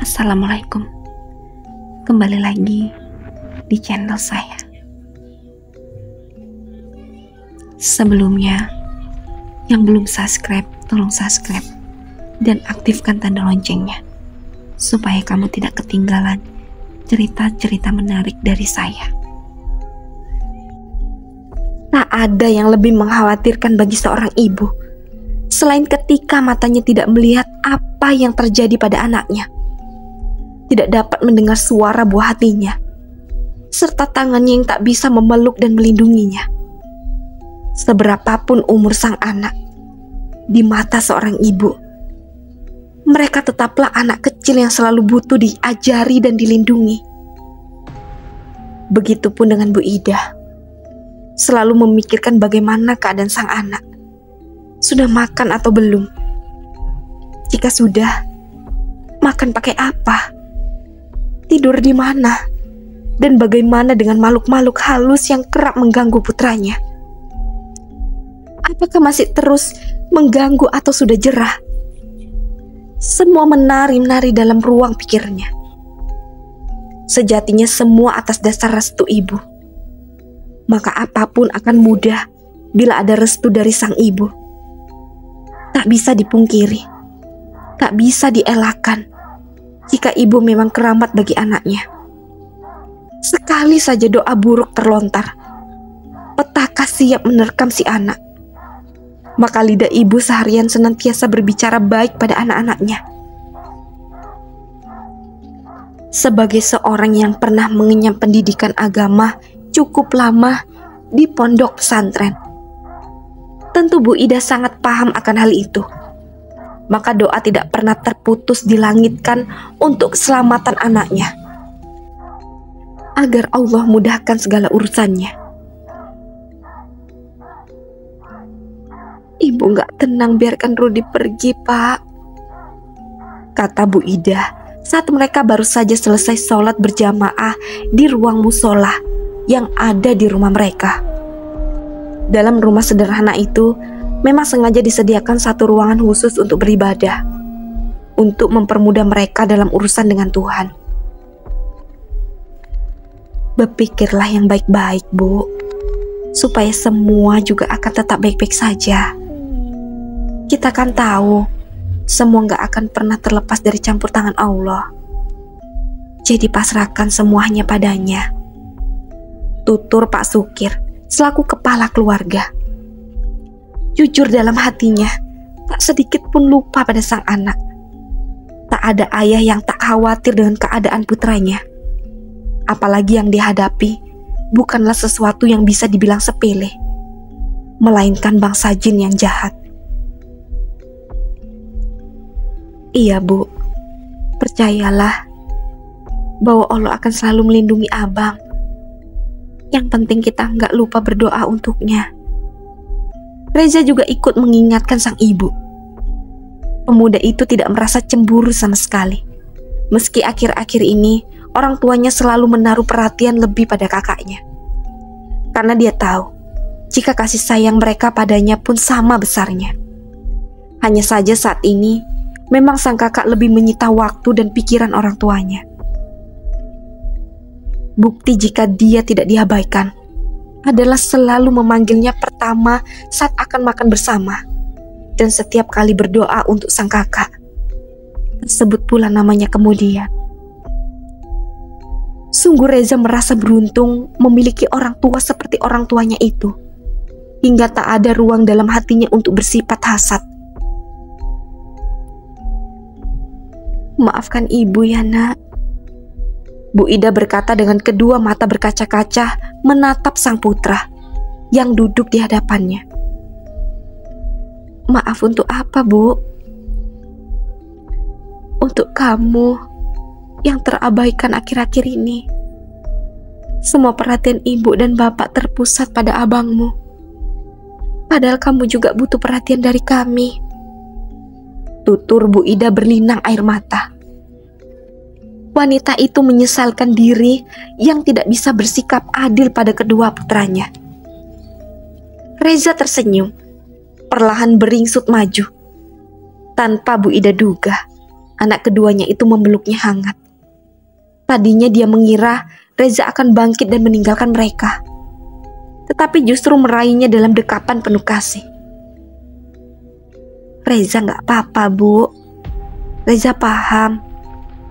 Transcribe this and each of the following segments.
Assalamualaikum. Kembali lagi di channel saya. Sebelumnya, yang belum subscribe, tolong subscribe dan aktifkan tanda loncengnya supaya kamu tidak ketinggalan cerita-cerita menarik dari saya. Tak ada yang lebih mengkhawatirkan bagi seorang ibu selain ketika matanya tidak melihat apa yang terjadi pada anaknya, tidak dapat mendengar suara buah hatinya, serta tangannya yang tak bisa memeluk dan melindunginya. Seberapapun umur sang anak, di mata seorang ibu, mereka tetaplah anak kecil yang selalu butuh diajari dan dilindungi. Begitupun dengan Bu Ida, selalu memikirkan bagaimana keadaan sang anak. Sudah makan atau belum? Jika sudah, makan pakai apa? Tidur di mana? Dan bagaimana dengan makhluk-makhluk halus yang kerap mengganggu putranya? Apakah masih terus mengganggu atau sudah jerah? Semua menari-nari dalam ruang pikirnya. Sejatinya semua atas dasar restu ibu. Maka apapun akan mudah bila ada restu dari sang ibu. Tak bisa dipungkiri, tak bisa dielakkan jika ibu memang keramat bagi anaknya. Sekali saja doa buruk terlontar, petaka siap menerkam si anak. Maka lidah ibu seharian senantiasa berbicara baik pada anak-anaknya. Sebagai seorang yang pernah mengenyam pendidikan agama cukup lama di pondok pesantren, tentu Bu Ida sangat paham akan hal itu. Maka doa tidak pernah terputus dilangitkan untuk keselamatan anaknya, agar Allah mudahkan segala urusannya. Ibu gak tenang biarkan Rudi pergi, Pak, kata Bu Ida saat mereka baru saja selesai sholat berjamaah di ruang musola yang ada di rumah mereka. Dalam rumah sederhana itu memang sengaja disediakan satu ruangan khusus untuk beribadah, untuk mempermudah mereka dalam urusan dengan Tuhan. Berpikirlah yang baik-baik, Bu, supaya semua juga akan tetap baik-baik saja. Kita kan tahu semua gak akan pernah terlepas dari campur tangan Allah. Jadi pasrahkan semuanya padanya, tutur Pak Sukir selaku kepala keluarga. Jujur dalam hatinya, tak sedikit pun lupa pada sang anak. Tak ada ayah yang tak khawatir dengan keadaan putranya. Apalagi yang dihadapi bukanlah sesuatu yang bisa dibilang sepele, melainkan bangsa jin yang jahat. Iya, Bu, percayalah bahwa Allah akan selalu melindungi abang. Yang penting kita nggak lupa berdoa untuknya. Reza juga ikut mengingatkan sang ibu. Pemuda itu tidak merasa cemburu sama sekali. Meski akhir-akhir ini orang tuanya selalu menaruh perhatian lebih pada kakaknya. Karena dia tahu jika kasih sayang mereka padanya pun sama besarnya. Hanya saja saat ini memang sang kakak lebih menyita waktu dan pikiran orang tuanya. Bukti jika dia tidak diabaikan adalah selalu memanggilnya pertama saat akan makan bersama, dan setiap kali berdoa untuk sang kakak. Tersebut pula namanya kemudian. Sungguh Reza merasa beruntung memiliki orang tua seperti orang tuanya itu, hingga tak ada ruang dalam hatinya untuk bersifat hasad. Maafkan ibu ya, Nak, Bu Ida berkata dengan kedua mata berkaca-kaca menatap sang putra yang duduk di hadapannya. Maaf untuk apa, Bu? Untuk kamu yang terabaikan akhir-akhir ini. Semua perhatian ibu dan bapak terpusat pada abangmu. Padahal kamu juga butuh perhatian dari kami. Tutur Bu Ida berlinang air mata. Wanita itu menyesalkan diri yang tidak bisa bersikap adil pada kedua putranya. Reza tersenyum, perlahan beringsut maju. Tanpa Bu Ida duga, Anak keduanya itu memeluknya hangat. Tadinya dia mengira Reza akan bangkit dan meninggalkan mereka, tetapi justru meraihnya dalam dekapan penuh kasih. Reza gak apa-apa, Bu. Reza paham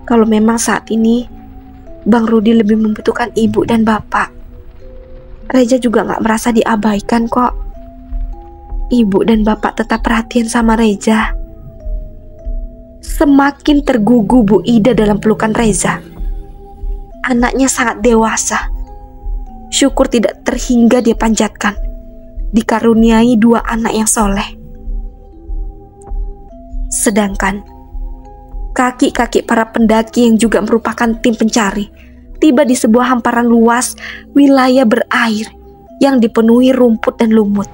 kalau memang saat ini Bang Rudi lebih membutuhkan ibu dan bapak. Reza juga gak merasa diabaikan kok. Ibu dan bapak tetap perhatian sama Reza. Semakin tergugu Bu Ida dalam pelukan Reza. Anaknya sangat dewasa. Syukur tidak terhingga dia panjatkan. Dikaruniai 2 anak yang soleh. Sedangkan kaki-kaki para pendaki yang juga merupakan tim pencari tiba di sebuah hamparan luas wilayah berair yang dipenuhi rumput dan lumut.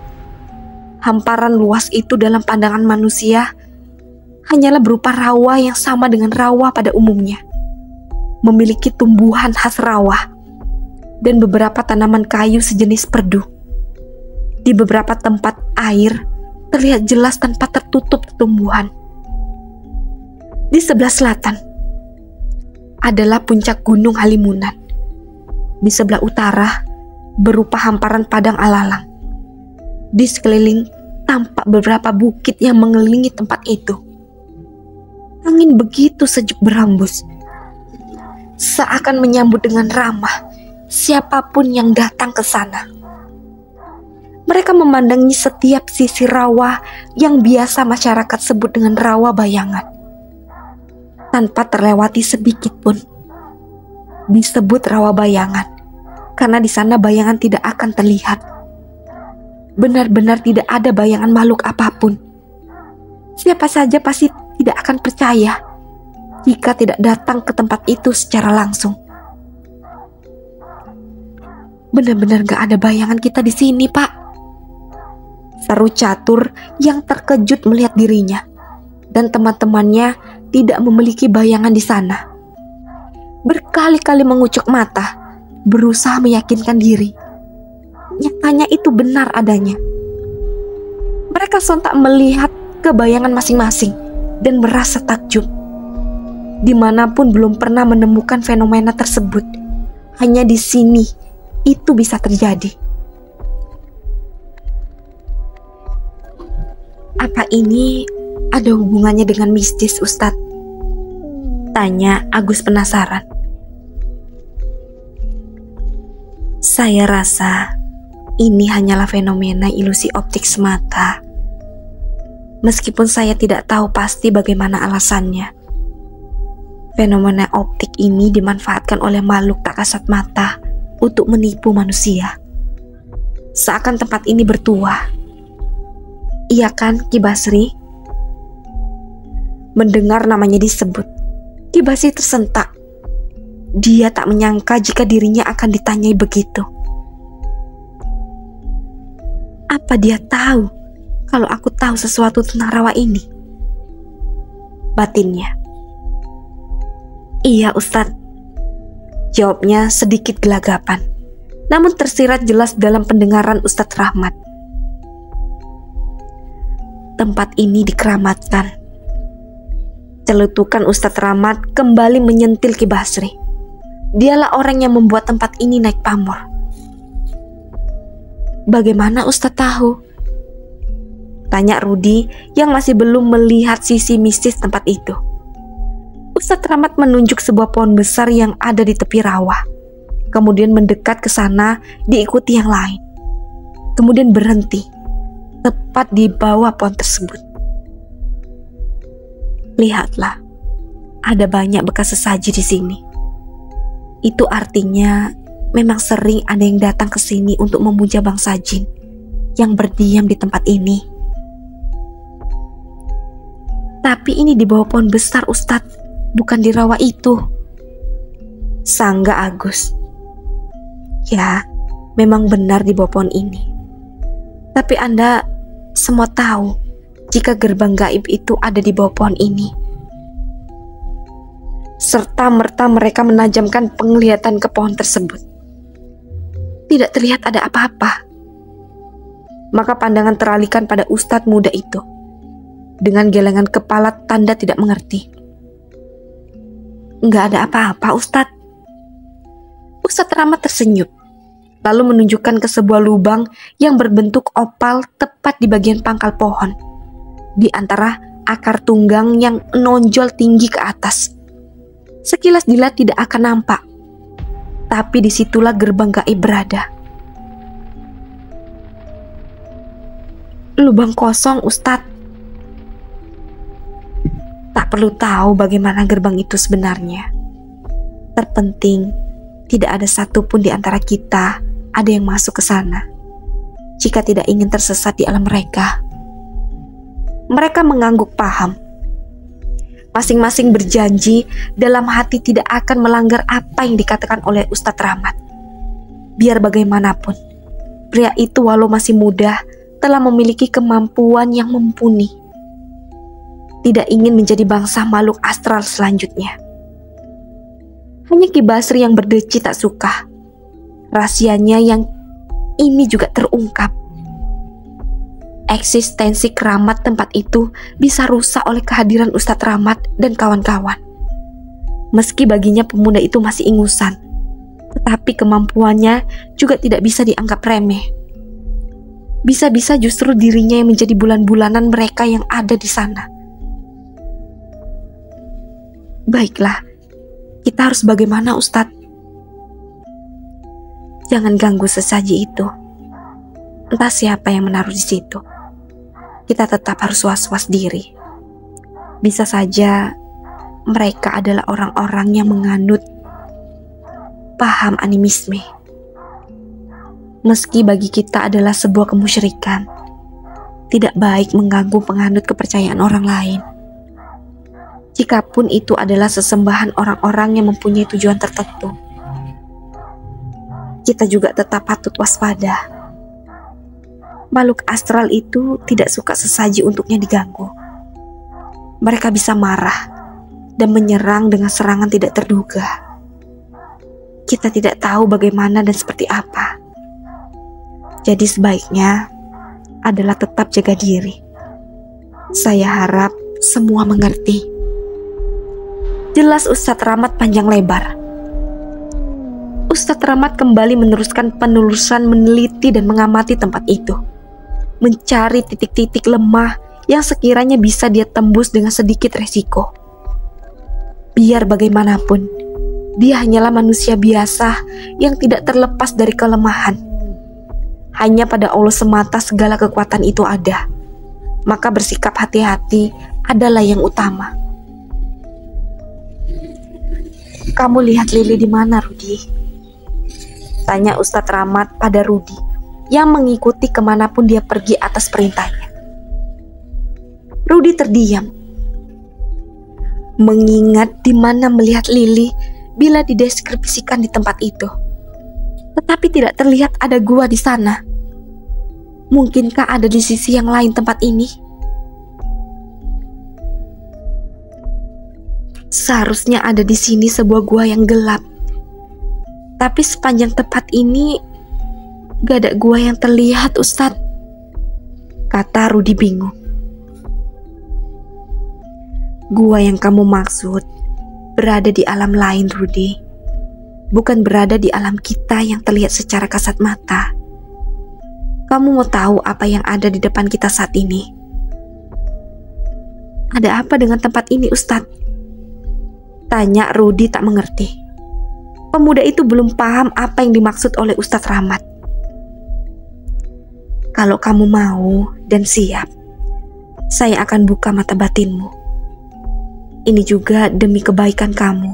Hamparan luas itu dalam pandangan manusia hanyalah berupa rawa yang sama dengan rawa pada umumnya. Memiliki tumbuhan khas rawa dan beberapa tanaman kayu sejenis perdu. Di beberapa tempat air terlihat jelas tanpa tertutup tumbuhan. Di sebelah selatan adalah puncak Gunung Halimunan. Di sebelah utara berupa hamparan padang alalang. Di sekeliling tampak beberapa bukit yang mengelilingi tempat itu. Angin begitu sejuk berhembus, seakan menyambut dengan ramah siapapun yang datang ke sana. Mereka memandangi setiap sisi rawa yang biasa masyarakat sebut dengan rawa bayangan, tanpa terlewati sedikit pun. Disebut rawa bayangan karena di sana bayangan tidak akan terlihat. Benar-benar tidak ada bayangan makhluk apapun. Siapa saja pasti tidak akan percaya jika tidak datang ke tempat itu secara langsung. Benar-benar gak ada bayangan kita di sini, Pak. Seru Catur yang terkejut melihat dirinya dan teman-temannya tidak memiliki bayangan di sana. Berkali-kali mengucuk mata, berusaha meyakinkan diri. Nyatanya itu benar adanya. Mereka sontak melihat ke bayangan masing-masing dan merasa takjub. Dimanapun belum pernah menemukan fenomena tersebut. Hanya di sini itu bisa terjadi. Apa ini ada hubungannya dengan mistis, Ustadz? Tanya Agus penasaran. Saya rasa ini hanyalah fenomena ilusi optik semata. Meskipun saya tidak tahu pasti bagaimana alasannya. Fenomena optik ini dimanfaatkan oleh makhluk tak kasat mata untuk menipu manusia. Seakan tempat ini bertuah. Iya kan, Ki Basri? Mendengar namanya disebut, Ki Basri tersentak. Dia tak menyangka jika dirinya akan ditanyai begitu. Apa dia tahu kalau aku tahu sesuatu tentang rawa ini? Batinnya. Iya, Ustadz. Jawabnya sedikit gelagapan, namun tersirat jelas dalam pendengaran Ustadz Rahmat. Tempat ini dikeramatkan. Celutukan Ustadz Rahmat kembali menyentil Ki Basri. Dialah orang yang membuat tempat ini naik pamor. Bagaimana Ustadz tahu? Tanya Rudi yang masih belum melihat sisi mistis tempat itu. Ustadz Rahmat menunjuk sebuah pohon besar yang ada di tepi rawa. Kemudian mendekat ke sana diikuti yang lain. Kemudian berhenti tepat di bawah pohon tersebut. Lihatlah, ada banyak bekas sesaji di sini. Itu artinya memang sering ada yang datang ke sini untuk memuja bangsa jin yang berdiam di tempat ini. Tapi ini di bawah pohon besar, Ustadz, bukan di rawa itu. Sangga Agus. Ya, memang benar di bawah pohon ini. Tapi Anda semua tahu jika gerbang gaib itu ada di bawah pohon ini. Serta merta mereka menajamkan penglihatan ke pohon tersebut. Tidak terlihat ada apa-apa. Maka pandangan teralihkan pada ustadz muda itu. Dengan gelengan kepala tanda tidak mengerti. Nggak ada apa-apa, Ustadz. Ustadz Rahmat tersenyum, lalu menunjukkan ke sebuah lubang yang berbentuk opal tepat di bagian pangkal pohon, di antara akar tunggang yang menonjol tinggi ke atas. Sekilas dilihat tidak akan nampak, tapi disitulah gerbang gaib berada. Lubang kosong, Ustadz. Tak perlu tahu bagaimana gerbang itu sebenarnya. Terpenting, tidak ada satupun di antara kita ada yang masuk ke sana. Jika tidak ingin tersesat di alam mereka. Mereka mengangguk paham. Masing-masing berjanji dalam hati tidak akan melanggar apa yang dikatakan oleh Ustadz Rahmat. Biar bagaimanapun, pria itu walau masih muda telah memiliki kemampuan yang mumpuni. Tidak ingin menjadi bangsa makhluk astral selanjutnya. Hanya Ki Basri yang berdeci tak suka. Rahasianya yang ini juga terungkap. Eksistensi keramat tempat itu bisa rusak oleh kehadiran Ustadz Rahmat dan kawan-kawan. Meski baginya pemuda itu masih ingusan, tetapi kemampuannya juga tidak bisa dianggap remeh. Bisa-bisa justru dirinya yang menjadi bulan-bulanan mereka yang ada di sana. Baiklah, kita harus bagaimana, Ustadz? Jangan ganggu sesaji itu. Entah siapa yang menaruh di situ. Kita tetap harus was-was diri. Bisa saja mereka adalah orang-orang yang menganut paham animisme. Meski bagi kita adalah sebuah kemusyrikan, tidak baik mengganggu penganut kepercayaan orang lain. Jikapun itu adalah sesembahan orang-orang yang mempunyai tujuan tertentu, kita juga tetap patut waspada. Makhluk astral itu tidak suka sesaji untuknya diganggu. Mereka bisa marah dan menyerang dengan serangan tidak terduga. Kita tidak tahu bagaimana dan seperti apa. Jadi sebaiknya adalah tetap jaga diri. Saya harap semua mengerti. Jelas Ustadz Rahmat panjang lebar. Ustadz Rahmat kembali meneruskan penelusuran, meneliti dan mengamati tempat itu, mencari titik-titik lemah yang sekiranya bisa dia tembus dengan sedikit resiko. Biar bagaimanapun, dia hanyalah manusia biasa yang tidak terlepas dari kelemahan. Hanya pada Allah semata segala kekuatan itu ada. Maka bersikap hati-hati adalah yang utama. Kamu lihat Lili di mana, Rudi? Tanya Ustadz Rahmat pada Rudi yang mengikuti kemanapun dia pergi atas perintahnya. Rudi terdiam, mengingat di mana melihat Lili bila dideskripsikan di tempat itu. Tetapi tidak terlihat ada gua di sana. Mungkinkah ada di sisi yang lain tempat ini? Seharusnya ada di sini sebuah gua yang gelap. Tapi sepanjang tempat ini gak ada gua yang terlihat, Ustadz. Kata Rudi bingung. Gua yang kamu maksud berada di alam lain, Rudi. Bukan berada di alam kita yang terlihat secara kasat mata. Kamu mau tahu apa yang ada di depan kita saat ini? Ada apa dengan tempat ini, Ustadz? Tanya Rudi tak mengerti. Pemuda itu belum paham apa yang dimaksud oleh Ustadz Rahmat. Kalau kamu mau dan siap, saya akan buka mata batinmu. Ini juga demi kebaikan kamu,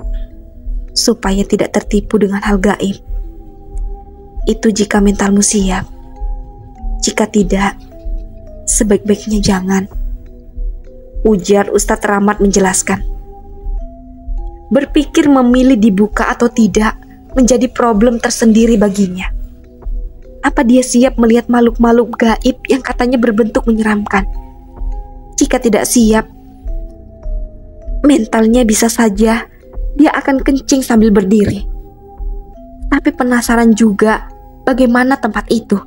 supaya tidak tertipu dengan hal gaib. Itu jika mentalmu siap. Jika tidak, sebaik-baiknya jangan. Ujar Ustadz Rahmat menjelaskan. Berpikir memilih dibuka atau tidak menjadi problem tersendiri baginya. Apa dia siap melihat makhluk-makhluk gaib yang katanya berbentuk menyeramkan? Jika tidak siap, mentalnya bisa saja dia akan kencing sambil berdiri. Tapi penasaran juga bagaimana tempat itu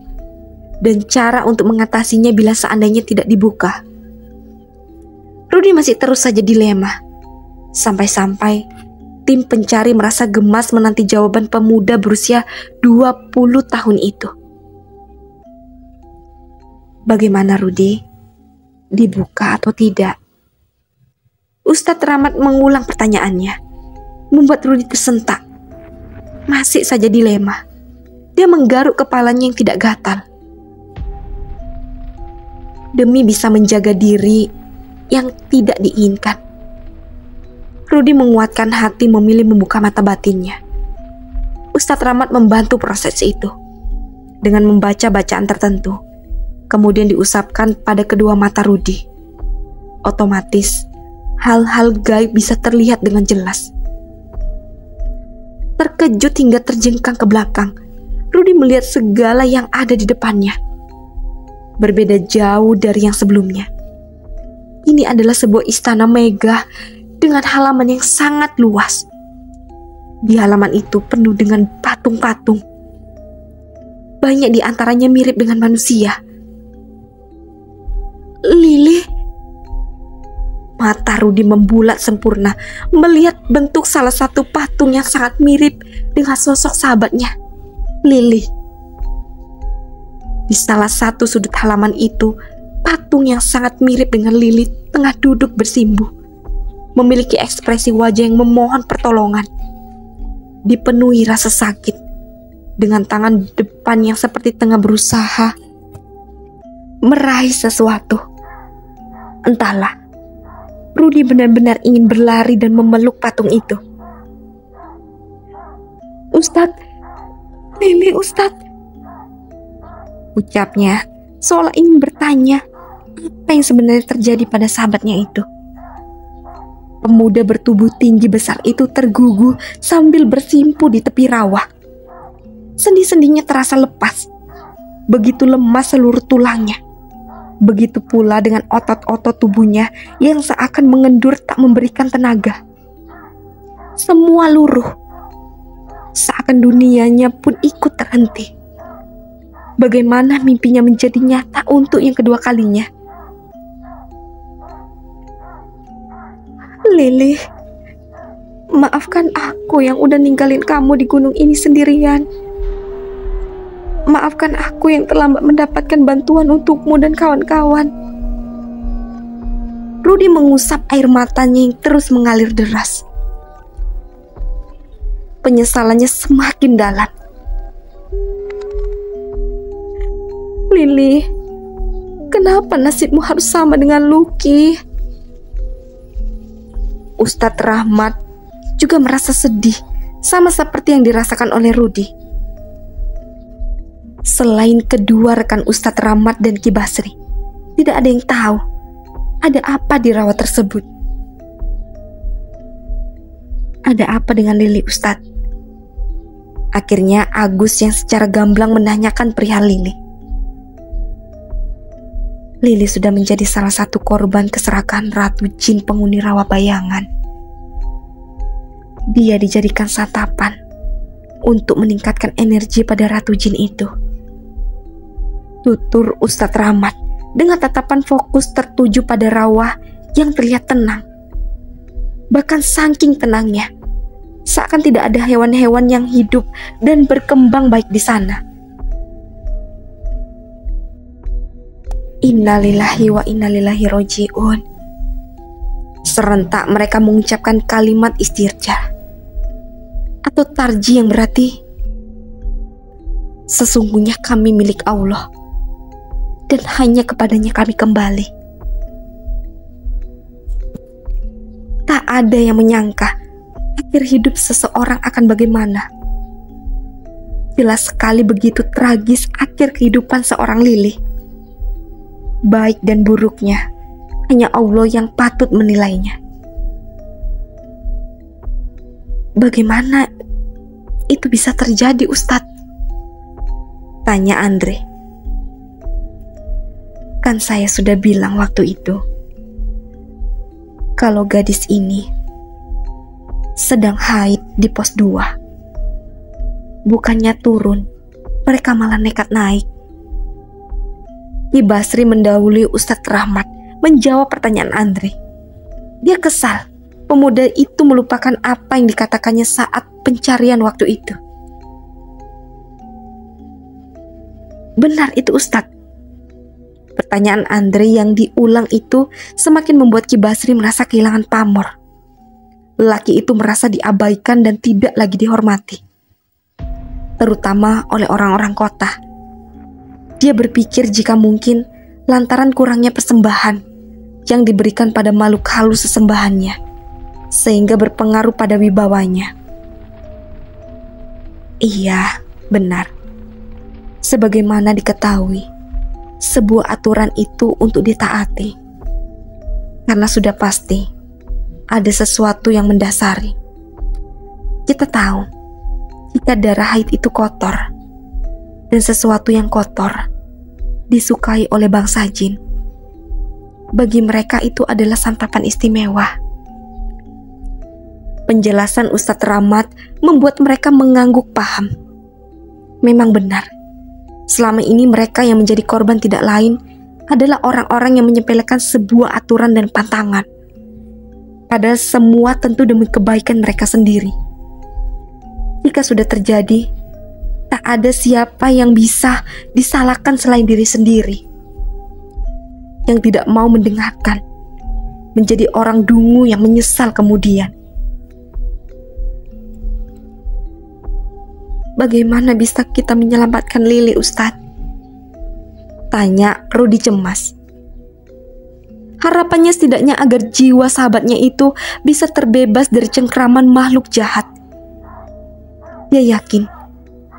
dan cara untuk mengatasinya bila seandainya tidak dibuka. Rudi masih terus saja dilema. Sampai-sampai tim pencari merasa gemas menanti jawaban pemuda berusia 20 tahun itu. Bagaimana Rudi? Dibuka atau tidak? Ustadz Rahmat mengulang pertanyaannya, membuat Rudi tersentak. Masih saja dilema. Dia menggaruk kepalanya yang tidak gatal. Demi bisa menjaga diri yang tidak diinginkan, Rudi menguatkan hati memilih membuka mata batinnya. Ustadz Rahmat membantu proses itu dengan membaca bacaan tertentu, kemudian diusapkan pada kedua mata Rudi. Otomatis, hal-hal gaib bisa terlihat dengan jelas. Terkejut hingga terjengkang ke belakang, Rudi melihat segala yang ada di depannya. Berbeda jauh dari yang sebelumnya. Ini adalah sebuah istana megah dengan halaman yang sangat luas. Di halaman itu penuh dengan patung-patung. Banyak di antaranya mirip dengan manusia. Lili. Mata Rudi membulat sempurna melihat bentuk salah satu patung yang sangat mirip dengan sosok sahabatnya, Lili. Di salah satu sudut halaman itu, patung yang sangat mirip dengan Lili tengah duduk bersimbuh, memiliki ekspresi wajah yang memohon pertolongan, dipenuhi rasa sakit, dengan tangan depan yang seperti tengah berusaha meraih sesuatu. Entahlah, Rudi benar-benar ingin berlari dan memeluk patung itu. Ustadz, Lili Ustadz, ucapnya seolah ingin bertanya apa yang sebenarnya terjadi pada sahabatnya itu. Pemuda bertubuh tinggi besar itu terguguh sambil bersimpuh di tepi rawa. Sendi-sendinya terasa lepas, begitu lemas seluruh tulangnya. Begitu pula dengan otot-otot tubuhnya yang seakan mengendur tak memberikan tenaga. Semua luruh, seakan dunianya pun ikut terhenti. Bagaimana mimpinya menjadi nyata untuk yang kedua kalinya. Lili, maafkan aku yang udah ninggalin kamu di gunung ini sendirian. Maafkan aku yang terlambat mendapatkan bantuan untukmu dan kawan-kawan. Rudi mengusap air matanya yang terus mengalir deras. Penyesalannya semakin dalam. Lili, kenapa nasibmu harus sama dengan Lucky? Ustadz Rahmat juga merasa sedih, sama seperti yang dirasakan oleh Rudi. Selain kedua rekan Ustadz Rahmat dan Ki Basri, tidak ada yang tahu ada apa di rawa tersebut. Ada apa dengan Lili Ustadz? Akhirnya Agus yang secara gamblang menanyakan perihal Lili. Lili sudah menjadi salah satu korban keserakahan Ratu Jin penghuni rawa bayangan. Dia dijadikan santapan untuk meningkatkan energi pada Ratu Jin itu. Tutur Ustadz Rahmat dengan tatapan fokus tertuju pada rawa yang terlihat tenang. Bahkan saking tenangnya, seakan tidak ada hewan-hewan yang hidup dan berkembang baik di sana. Innalillahi wa innalillahi roji'un. Serentak mereka mengucapkan kalimat istirja atau tarji yang berarti sesungguhnya kami milik Allah dan hanya kepadanya kami kembali. Tak ada yang menyangka akhir hidup seseorang akan bagaimana. Jelas sekali begitu tragis akhir kehidupan seorang Lili. Baik dan buruknya hanya Allah yang patut menilainya. Bagaimana itu bisa terjadi, Ustadz? Tanya Andre. Kan saya sudah bilang waktu itu, kalau gadis ini sedang haid di pos 2. Bukannya turun, mereka malah nekat naik. Ki Basri mendahului Ustadz Rahmat menjawab pertanyaan Andre. Dia kesal pemuda itu melupakan apa yang dikatakannya saat pencarian waktu itu. Benar itu Ustadz. Pertanyaan Andre yang diulang itu semakin membuat Ki Basri merasa kehilangan pamor. Lelaki itu merasa diabaikan dan tidak lagi dihormati, terutama oleh orang-orang kota. Dia berpikir jika mungkin lantaran kurangnya persembahan yang diberikan pada makhluk halus sesembahannya, sehingga berpengaruh pada wibawanya. Iya, benar. Sebagaimana diketahui, sebuah aturan itu untuk ditaati. Karena sudah pasti ada sesuatu yang mendasari. Kita tahu jika darah haid itu kotor, dan sesuatu yang kotor disukai oleh bangsa jin. Bagi mereka itu adalah santapan istimewa. Penjelasan Ustadz Rahmat membuat mereka mengangguk paham. Memang benar, selama ini mereka yang menjadi korban tidak lain adalah orang-orang yang menyepelekan sebuah aturan dan pantangan. Padahal semua tentu demi kebaikan mereka sendiri. Jika sudah terjadi, tak ada siapa yang bisa disalahkan selain diri sendiri. Yang tidak mau mendengarkan, menjadi orang dungu yang menyesal kemudian. Bagaimana bisa kita menyelamatkan Lili, Ustadz? Tanya Rudi cemas. Harapannya setidaknya agar jiwa sahabatnya itu bisa terbebas dari cengkraman makhluk jahat. Dia yakin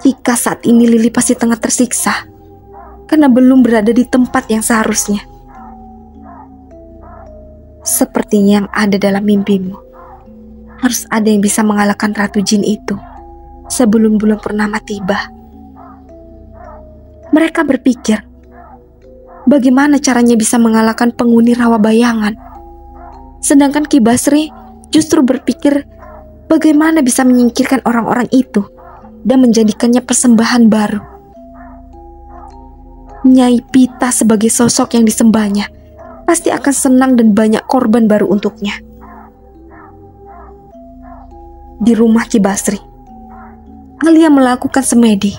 jika saat ini Lili pasti tengah tersiksa karena belum berada di tempat yang seharusnya. Sepertinya yang ada dalam mimpimu, harus ada yang bisa mengalahkan Ratu Jin itu sebelum bulan purnama tiba. Mereka berpikir, bagaimana caranya bisa mengalahkan penghuni rawa bayangan? Sedangkan Ki Basri justru berpikir bagaimana bisa menyingkirkan orang-orang itu dan menjadikannya persembahan baru. Nyai Pita sebagai sosok yang disembahnya pasti akan senang dan banyak korban baru untuknya. Di rumah Ki Basri, Alia melakukan semedi,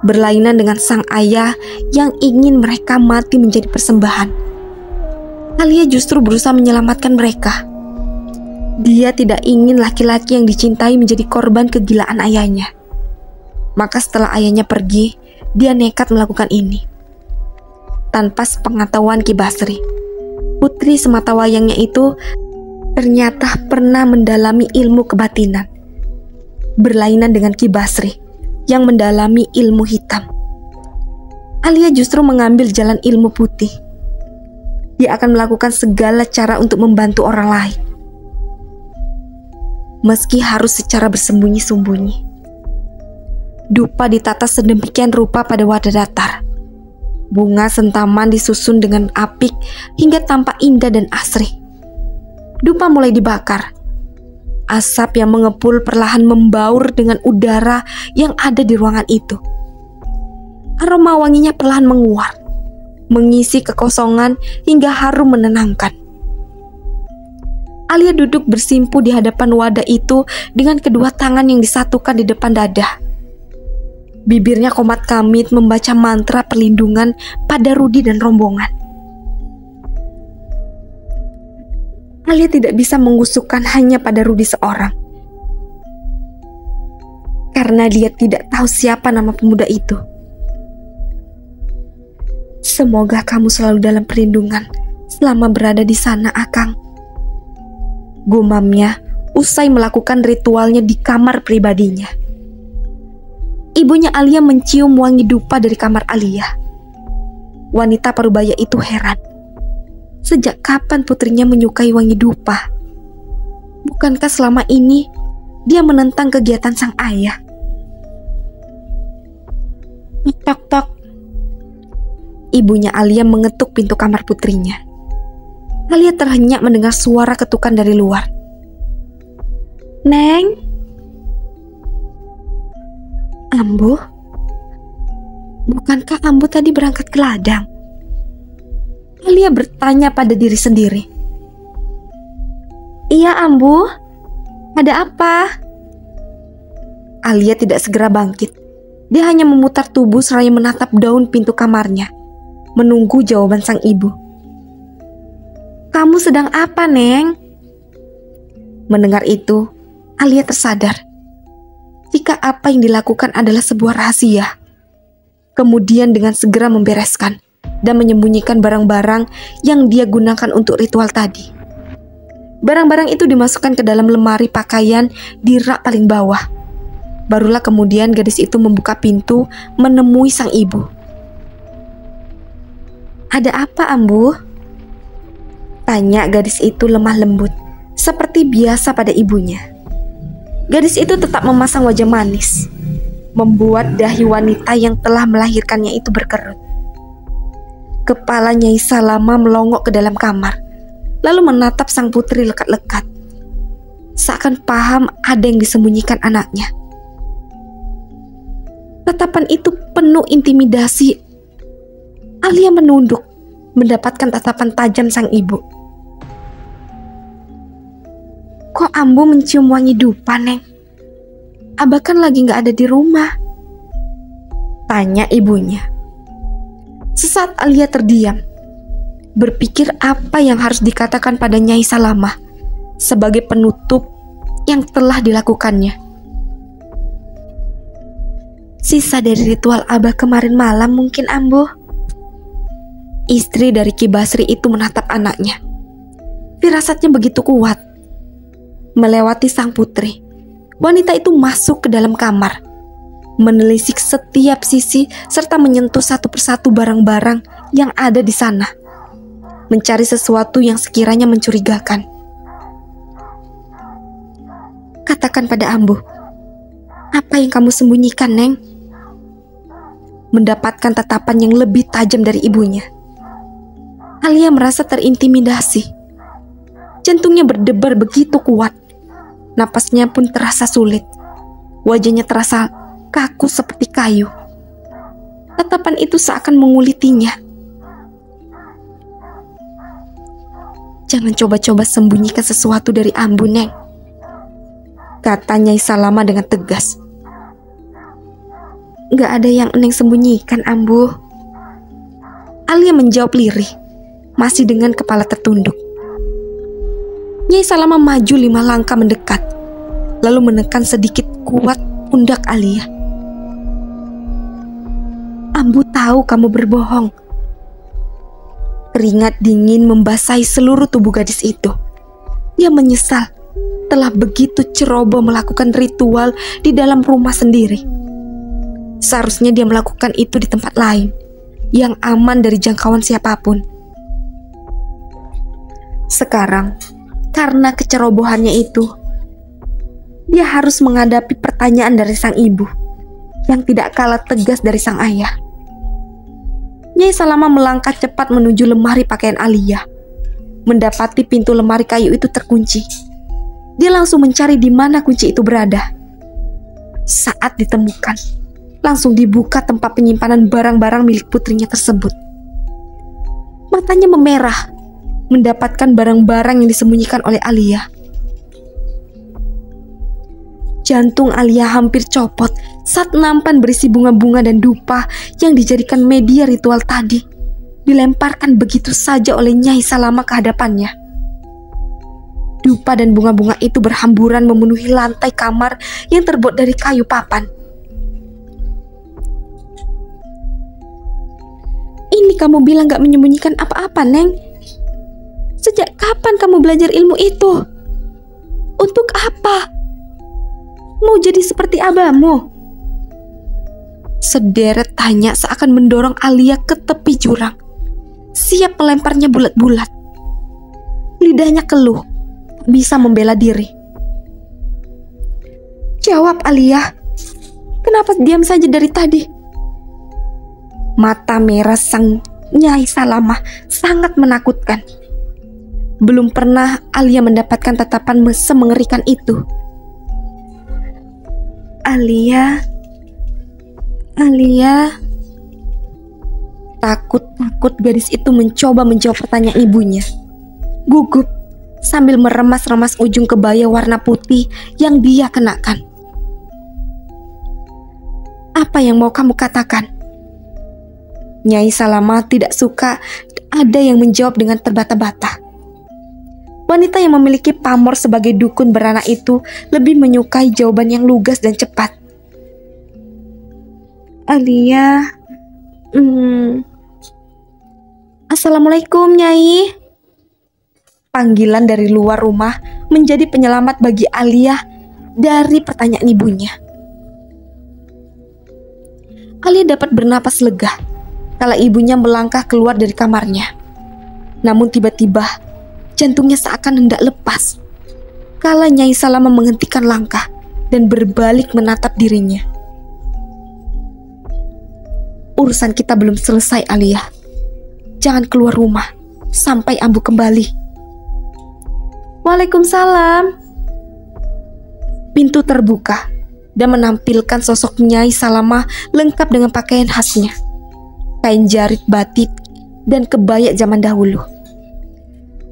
berlainan dengan sang ayah yang ingin mereka mati menjadi persembahan. Alia justru berusaha menyelamatkan mereka. Dia tidak ingin laki-laki yang dicintai menjadi korban kegilaan ayahnya. Maka setelah ayahnya pergi, dia nekat melakukan ini. Tanpa sepengetahuan Ki Basri, putri sematawayangnya itu ternyata pernah mendalami ilmu kebatinan, berlainan dengan Ki Basri yang mendalami ilmu hitam. Alia justru mengambil jalan ilmu putih. Dia akan melakukan segala cara untuk membantu orang lain, meski harus secara bersembunyi-sembunyi. Dupa ditata sedemikian rupa pada wadah datar. Bunga sentaman disusun dengan apik hingga tampak indah dan asri. Dupa mulai dibakar. Asap yang mengepul perlahan membaur dengan udara yang ada di ruangan itu. Aroma wanginya perlahan menguat, mengisi kekosongan hingga harum menenangkan. Alia duduk bersimpu di hadapan wadah itu dengan kedua tangan yang disatukan di depan dada. Bibirnya komat kamit membaca mantra perlindungan pada Rudi dan rombongan. Alia tidak bisa menggusukkan hanya pada Rudi seorang, karena dia tidak tahu siapa nama pemuda itu. Semoga kamu selalu dalam perlindungan selama berada di sana, Akang. Gumamnya usai melakukan ritualnya di kamar pribadinya. Ibunya Alia mencium wangi dupa dari kamar Alia. Wanita parubaya itu heran. Sejak kapan putrinya menyukai wangi dupa? Bukankah selama ini dia menentang kegiatan sang ayah? Tok-tok. Ibunya Alia mengetuk pintu kamar putrinya. Alia terhenyak mendengar suara ketukan dari luar. Neng? Ambu? Bukankah Ambu tadi berangkat ke ladang? Alia bertanya pada diri sendiri. Iya, Ambu. Ada apa? Alia tidak segera bangkit. Dia hanya memutar tubuh seraya menatap daun pintu kamarnya, menunggu jawaban sang ibu. Kamu sedang apa, Neng? Mendengar itu, Alia tersadar jika apa yang dilakukan adalah sebuah rahasia. Kemudian dengan segera membereskan dan menyembunyikan barang-barang yang dia gunakan untuk ritual tadi. Barang-barang itu dimasukkan ke dalam lemari pakaian di rak paling bawah. Barulah kemudian gadis itu membuka pintu menemui sang ibu. Ada apa, Ambu? Tanya gadis itu lemah lembut, seperti biasa pada ibunya. Gadis itu tetap memasang wajah manis, membuat dahi wanita yang telah melahirkannya itu berkerut. Kepala Nyai Salama melongok ke dalam kamar, lalu menatap sang putri lekat-lekat, seakan paham ada yang disembunyikan anaknya. Tatapan itu penuh intimidasi. Alia menunduk, mendapatkan tatapan tajam sang ibu. Kok Ambu mencium wangi dupa, Neng? Abah kan lagi gak ada di rumah. Tanya ibunya. Sesaat Alia terdiam, berpikir apa yang harus dikatakan pada Nyai Salamah sebagai penutup yang telah dilakukannya. Sisa dari ritual Abah kemarin malam mungkin, Ambu. Istri dari Ki Basri itu menatap anaknya. Firasatnya begitu kuat. Melewati sang putri, wanita itu masuk ke dalam kamar, menelisik setiap sisi serta menyentuh satu persatu barang-barang yang ada di sana, mencari sesuatu yang sekiranya mencurigakan. Katakan pada Ambu, apa yang kamu sembunyikan, Neng? Mendapatkan tatapan yang lebih tajam dari ibunya, Alia merasa terintimidasi. Jantungnya berdebar begitu kuat. Napasnya pun terasa sulit. Wajahnya terasa kaku seperti kayu. Tatapan itu seakan mengulitinya. Jangan coba-coba sembunyikan sesuatu dari Ambu, Neng, kata Nyai Salama dengan tegas. Gak ada yang Neng sembunyikan, Ambu. Alia menjawab lirih, masih dengan kepala tertunduk. Nyai Salama maju 5 langkah mendekat, lalu menekan sedikit kuat pundak Alia. Ambu tahu kamu berbohong. Keringat dingin membasahi seluruh tubuh gadis itu. Dia menyesal telah begitu ceroboh melakukan ritual di dalam rumah sendiri. Seharusnya dia melakukan itu di tempat lain yang aman dari jangkauan siapapun. Sekarang, karena kecerobohannya itu, dia harus menghadapi pertanyaan dari sang ibu yang tidak kalah tegas dari sang ayah. Nyai Salama melangkah cepat menuju lemari pakaian Alia. Mendapati pintu lemari kayu itu terkunci. Dia langsung mencari di mana kunci itu berada. Saat ditemukan, langsung dibuka tempat penyimpanan barang-barang milik putrinya tersebut. Matanya memerah mendapatkan barang-barang yang disembunyikan oleh Alia. Jantung Alia hampir copot saat nampan berisi bunga-bunga dan dupa yang dijadikan media ritual tadi dilemparkan begitu saja oleh Nyai Salama ke hadapannya. Dupa dan bunga-bunga itu berhamburan memenuhi lantai kamar yang terbuat dari kayu papan. Ini kamu bilang gak menyembunyikan apa-apa, Neng? Sejak kapan kamu belajar ilmu itu? Untuk apa? Mau jadi seperti abahmu? Sederet tanya seakan mendorong Alia ke tepi jurang, siap melemparnya bulat-bulat. Lidahnya keluh, bisa membela diri. Jawab, Alia. Kenapa diam saja dari tadi? Mata merah sang Nyai Salamah sangat menakutkan. Belum pernah Alia mendapatkan tatapan semengerikan itu. Alia. Takut-takut gadis itu mencoba menjawab pertanyaan ibunya. Gugup, sambil meremas-remas ujung kebaya warna putih yang dia kenakan. "Apa yang mau kamu katakan?" Nyai Salama tidak suka ada yang menjawab dengan terbata-bata. Wanita yang memiliki pamor sebagai dukun beranak itu lebih menyukai jawaban yang lugas dan cepat. "Alia, Assalamualaikum, Nyai." Panggilan dari luar rumah menjadi penyelamat bagi Alia dari pertanyaan ibunya. Alia dapat bernapas lega kala ibunya melangkah keluar dari kamarnya. Namun tiba-tiba jantungnya seakan hendak lepas kala Nyai Salama menghentikan langkah dan berbalik menatap dirinya. "Urusan kita belum selesai, Alia. Jangan keluar rumah sampai Ambu kembali." "Waalaikumsalam." Pintu terbuka dan menampilkan sosok Nyai Salama lengkap dengan pakaian khasnya, kain jarit batik dan kebaya zaman dahulu.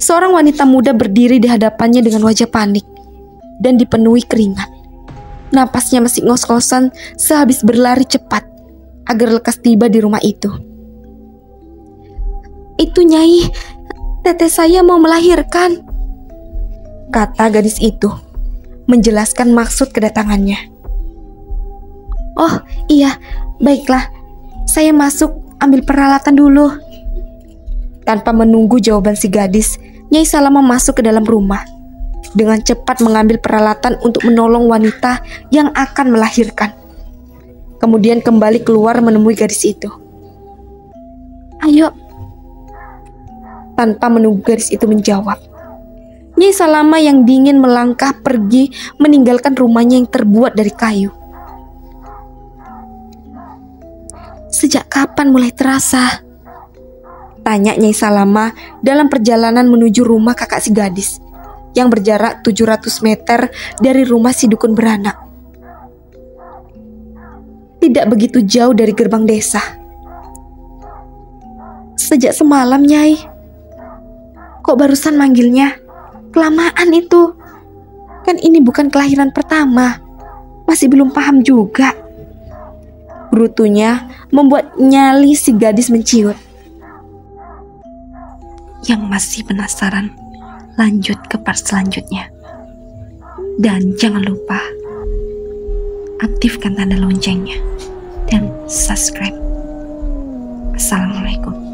Seorang wanita muda berdiri di hadapannya dengan wajah panik dan dipenuhi keringat. Napasnya masih ngos-ngosan sehabis berlari cepat agar lekas tiba di rumah itu. "Itu Nyai, teteh saya mau melahirkan," kata gadis itu, menjelaskan maksud kedatangannya. "Oh iya, baiklah, saya masuk ambil peralatan dulu." Tanpa menunggu jawaban si gadis, Nyai Salama masuk ke dalam rumah. Dengan cepat mengambil peralatan untuk menolong wanita yang akan melahirkan. Kemudian kembali keluar menemui gadis itu. "Ayo." Tanpa menunggu gadis itu menjawab, Nyai Salama yang dingin melangkah pergi meninggalkan rumahnya yang terbuat dari kayu. "Sejak kapan mulai terasa?" tanya Nyai Salama dalam perjalanan menuju rumah kakak si gadis yang berjarak 700 meter dari rumah si dukun beranak. Tidak begitu jauh dari gerbang desa. "Sejak semalam, Nyai." "Kok barusan manggilnya? Kelamaan itu. Kan ini bukan kelahiran pertama. Masih belum paham juga." Brutunya membuat nyali si gadis menciut. Yang masih penasaran, lanjut ke part selanjutnya. Dan jangan lupa aktifkan tanda loncengnya dan subscribe. Assalamualaikum.